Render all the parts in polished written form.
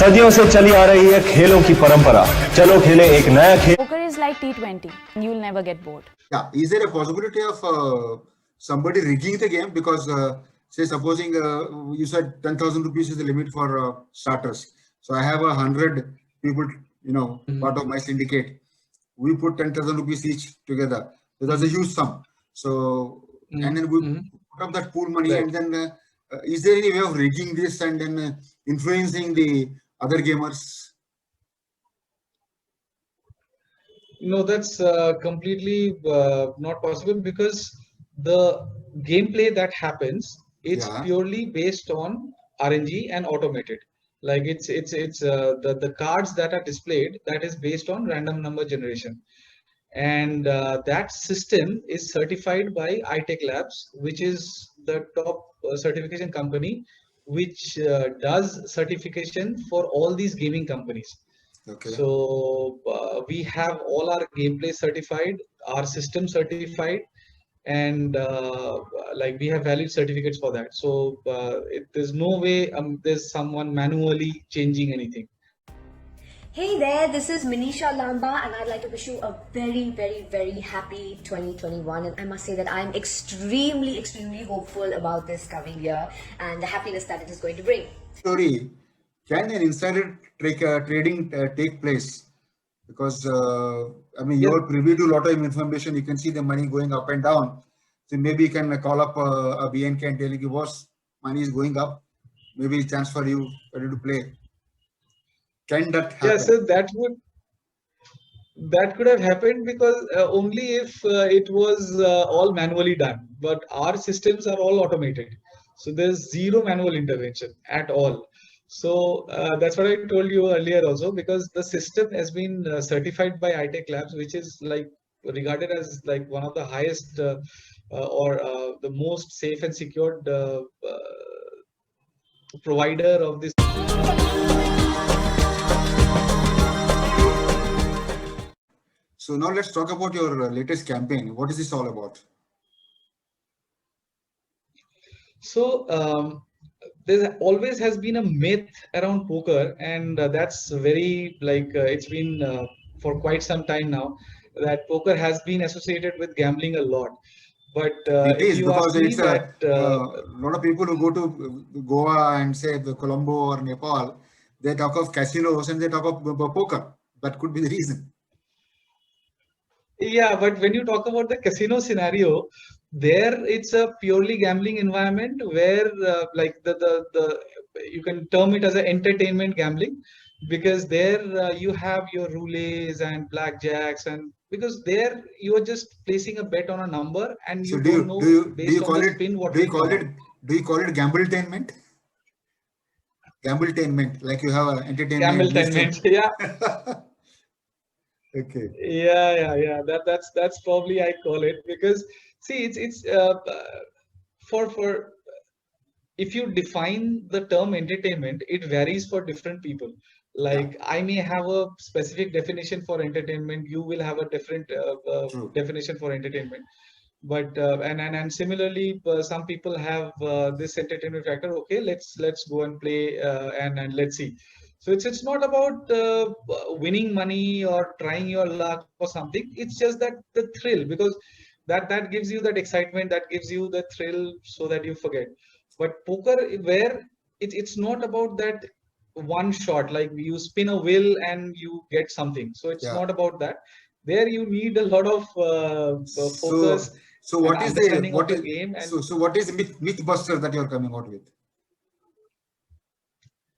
सदियों से चली आ रही है खेलों की परंपरा। चलो खेले एक नया खेल। Poker is like T20. You will never get bored. Yeah, is there a possibility of somebody rigging the game? Because say supposing you said 10,000 rupees is the limit for starters. So I have 100 people, part of my syndicate. We put 10,000 rupees each together. So that's a huge sum. So and then we put up that pool money, Right. and then is there any way of rigging this and then influencing the other gamers? No, that's completely not possible because the gameplay that happens, it's Yeah. purely based on RNG and automated. Like it's the cards that are displayed, that is based on random number generation, and that system is certified by iTech Labs, which is the top certification company, which does certification for all these gaming companies. Okay. So we have all our gameplay certified, our system certified, and like we have valid certificates for that. So there's no way there's someone manually changing anything. Hey there, this is Manisha Lamba, and I'd like to wish you a very, very, very happy 2021. And I must say that I'm extremely, extremely hopeful about this coming year and the happiness that it is going to bring. Story, can an insider trading take place? Because you are privy to a lot of information. You can see the money going up and down. So maybe you can call up a BNK and tell you, boss, money is going up. Maybe a chance for you to play. Can that happen? Yeah, so that could have happened because only if it was all manually done. But our systems are all automated, so there's zero manual intervention at all. So that's what I told you earlier also, because the system has been certified by iTech Labs, which is like regarded as like one of the highest or the most safe and secured provider of this. So now let's talk about your latest campaign. What is this all about? So there always has been a myth around poker, and that's very it's been for quite some time now that poker has been associated with gambling a lot. But It if is, you because ask me it's that a lot of people who go to Goa and say the Colombo or Nepal, they talk of casinos and they talk of poker. That could be the reason. yeah, but when you talk about the casino scenario, there it's a purely gambling environment where like the you can term it as an entertainment gambling, because there you have your roulettes and blackjacks, and because there you are just placing a bet on a number and So you do don't you know do you do you based on call the it spin what do you will call come it out. do you call it gambletainment? Gambletainment, like you have an entertainment. Gambletainment, yeah. Okay. Yeah. That's probably I call it, because see it's for if you define the term entertainment, it varies for different people. Like I may have a specific definition for entertainment, you will have a different True. definition for entertainment. But and similarly, some people have this entertainment factor. Okay, let's go and play and let's see. So it's not about winning money or trying your luck or something. It's just that the thrill, because that gives you that excitement, that gives you the thrill, so that you forget. But poker, where it's not about that one shot, like you spin a wheel and you get something. So it's Yeah. not about that. There you need a lot of focus So and what is the understanding what of is the game. And so what is the mythbuster that you're coming out with?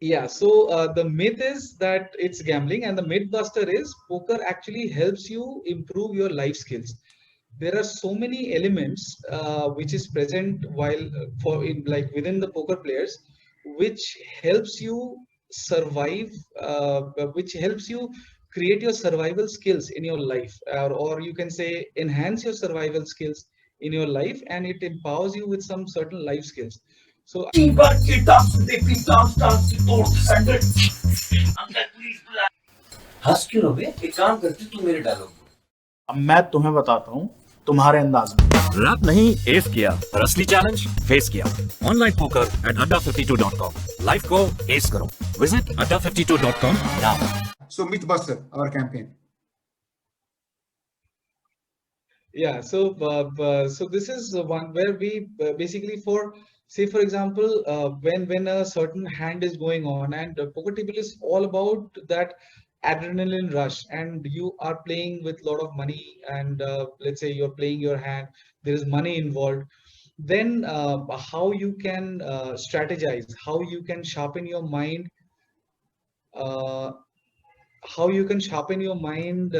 yeah, so the myth is that it's gambling, and the myth buster is poker actually helps you improve your life skills. There are so many elements which is present while within the poker players, which helps you survive, which helps you create your survival skills in your life, or you can say enhance your survival skills in your life, and it empowers you with some certain life skills. So हंस क्यों रहे? एक काम करते तू मेरे dialogue. अब मैं तुम्हें बताता हूँ तुम्हारे अंदाज में। रैप नहीं एस किया और असली चैलेंज फेस किया। Online poker at adda52.com। Life को एस करो। Visit adda52.com now. So Mythbuster, our campaign. Yeah, so this is one where we basically for say for example when a certain hand is going on and poker table is all about that adrenaline rush and you are playing with a lot of money and let's say you're playing your hand, there is money involved, then how you can strategize, how you can sharpen your mind, uh, how you can sharpen your mind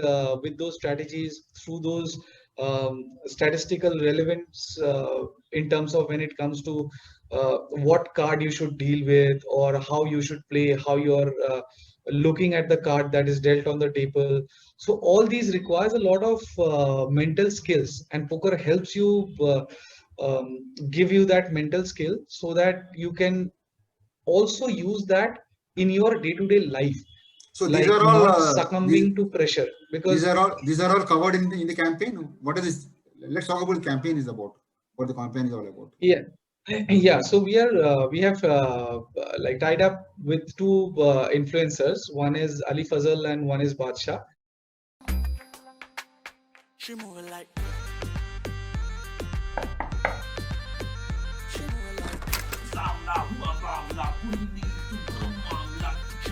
with those strategies through those statistical relevance in terms of when it comes to what card you should deal with or how you should play, how you're looking at the card that is dealt on the table. So all these requires a lot of mental skills, and poker helps you give you that mental skill so that you can also use that in your day-to-day life, So these like are all not succumbing to pressure, because these are all covered in the campaign. What is this? Let's talk about the campaign is about. What the campaign is all about. yeah. Yeah, so we have like tied up with two influencers. One is Ali Fazal and one is Badshah.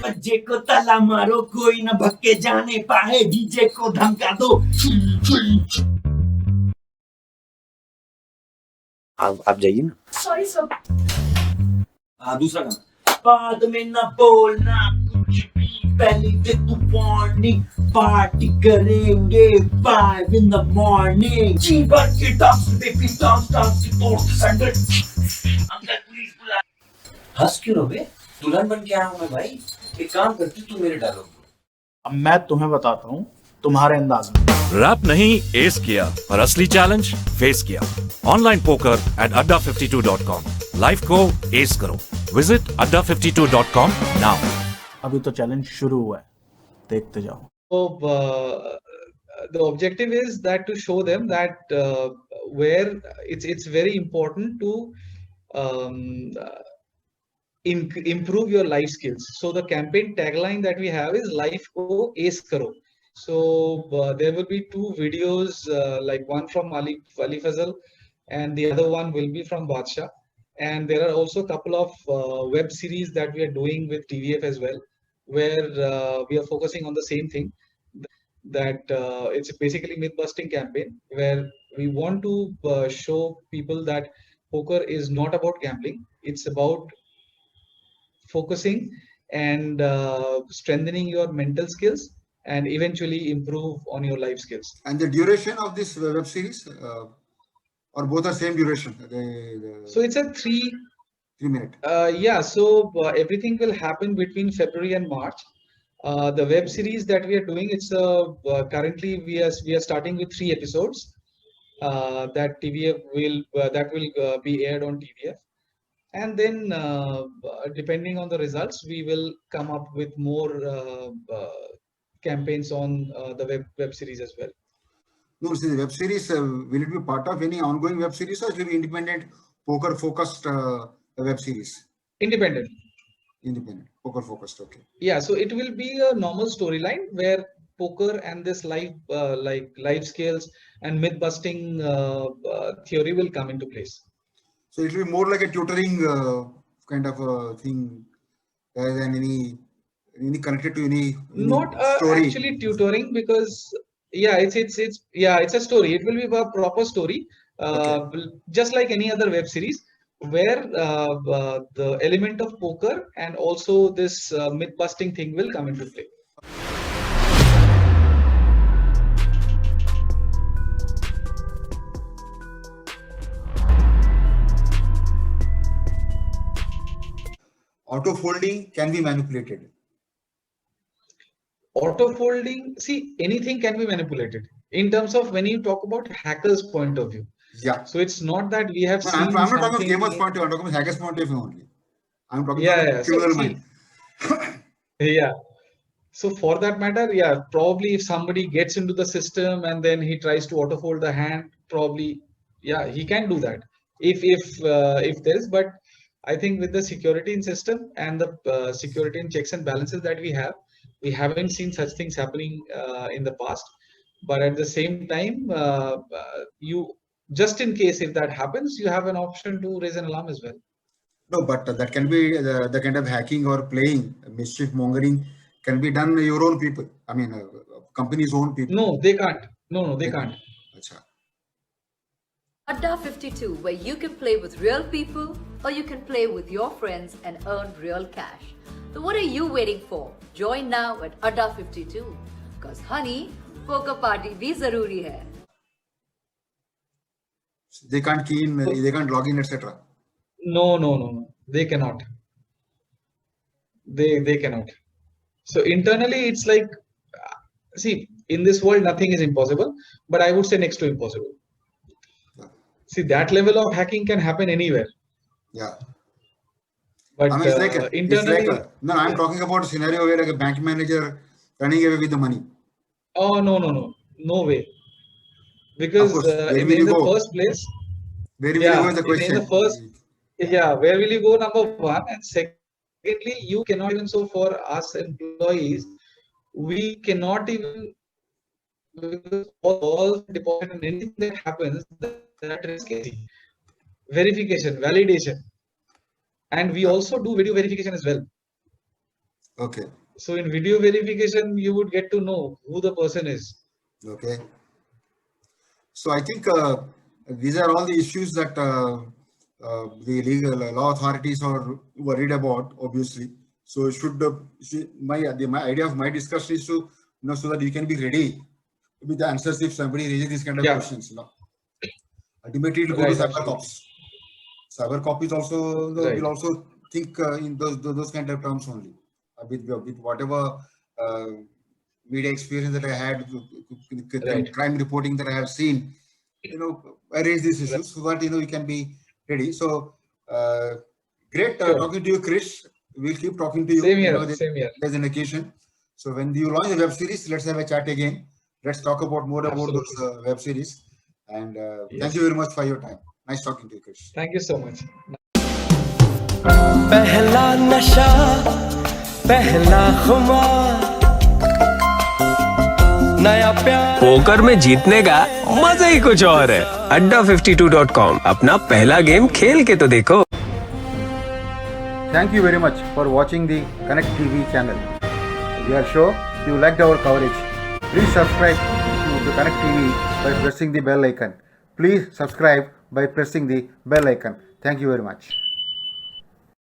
बच्चे को ताला मारो, कोई न भक्के जाने पाए, DJ को धमका दो। आप जाइए ना। Sorry, sir. हाँ, दूसरा गाना। बाद में न बोलना कुछ भी, पहले दे तू वार्निंग, पार्टी करेंगे 5 in the morning। जीवन के डांस बेबी डांस की तोड़ संडे। अंकल पुलिस बुला। हंस क्यों रहे? दुल्हन बन के आया हूँ मैं भाई। एक काम करती तू मेरे डायलॉग। अब मैं तुम्हें बताता हूँ तुम्हारे अंदाज में। रैप नहीं एस किया और असली चैलेंज फेस किया। Online poker at adda52.com। Life को एस करो। Visit adda52.com now। अभी तो चैलेंज शुरू हुआ है, देखते जाओ। So the objective is that to show them that where it's very important to um, improve your life skills. So the campaign tagline that we have is life ko ace karo. So there will be two videos, like one from Ali Fazal and the other one will be from Badshah. And there are also a couple of web series that we are doing with TVF as well, where we are focusing on the same thing, that it's basically myth busting campaign where we want to show people that poker is not about gambling. It's about focusing and strengthening your mental skills and eventually improve on your life skills. And the duration of this web series, or both are same duration? So it's a 3 minute. Yeah, so everything will happen between February and March. The web series that we are doing, it's currently we are starting with 3 episodes that TVF will be aired on TVF, and then depending on the results, we will come up with more campaigns on the web series as well. No, see, the web series, will it be part of any ongoing web series or it will be independent, poker focused web series? Independent. Independent, poker focused, okay. Yeah, so it will be a normal storyline where poker and this life skills and myth busting theory will come into place. So it will be more like a tutoring kind of a thing rather than any connected to any Not story. Actually tutoring, because it's a story. It will be a proper story, just like any other web series, where the element of poker and also this myth busting thing will come into play. Auto folding can be manipulated. Auto folding, see, anything can be manipulated in terms of when you talk about hackers' point of view. Yeah. So it's not that we have seen. I'm not talking about gamers' point of view. I'm talking about hackers' point of view only. I'm talking about so, mind. Yeah. So for that matter, probably if somebody gets into the system and then he tries to auto fold the hand, probably, he can do that. If there is, but I think with the security in system and the security in checks and balances that we haven't seen such things happening in the past. But at the same time, you just in case if that happens, you have an option to raise an alarm as well. No, but that can be the kind of hacking or playing, mischief mongering can be done your own people. I mean, company's own people. No, they can't. No, they can't. Acha. Adda 52, where you can play with real people or you can play with your friends and earn real cash. So what are you waiting for? Join now at Adda 52. Because honey, poker party bhi zaruri hai. They can't key in, they can't log in, etc. No. They cannot. They cannot. So internally, it's like, see, in this world, nothing is impossible, but I would say next to impossible. See, that level of hacking can happen anywhere. Yeah. But I mean, internally, no, I'm talking about a scenario where like a bank manager running away with the money. oh no way. Because Of course, where in will you the go? first place, Where will yeah, you go is the in question. the first, yeah, where will you go? Number one, and secondly, you cannot even so for us employees, we cannot even because all deposit and anything that happens that is risky. Verification, validation, and we also do video verification as well. Okay. So in video verification, you would get to know who the person is. Okay. So I think these are all the issues that the legal law authorities are worried about, obviously. So my idea of my discussion is to so that you can be ready with the answers if somebody raises these kind of questions. Ultimately, it will go to CyberCops. CyberCop is also will also think in those kind of terms only. With whatever media experience that I had, crime reporting that I have seen, I raise these issues so that you can be ready. So great talking to you, Krish. We'll keep talking to you. Same here. Same here. There's an occasion. So when you launch a web series, let's have a chat again. Let's talk about more about those web series. And thank you very much for your time. Nice talking to you, Krish. Thank you so much. पहला नशा पहला खुमार नया प्यार poker में जीतने का मजा ही कुछ और है Adda52.com अपना पहला गेम खेल के तो देखो. Thank you very much for watching the Connect TV channel. We are sure you liked our coverage. Please subscribe to Connect TV by pressing the bell icon. Please subscribe by pressing the bell icon. Thank you very much.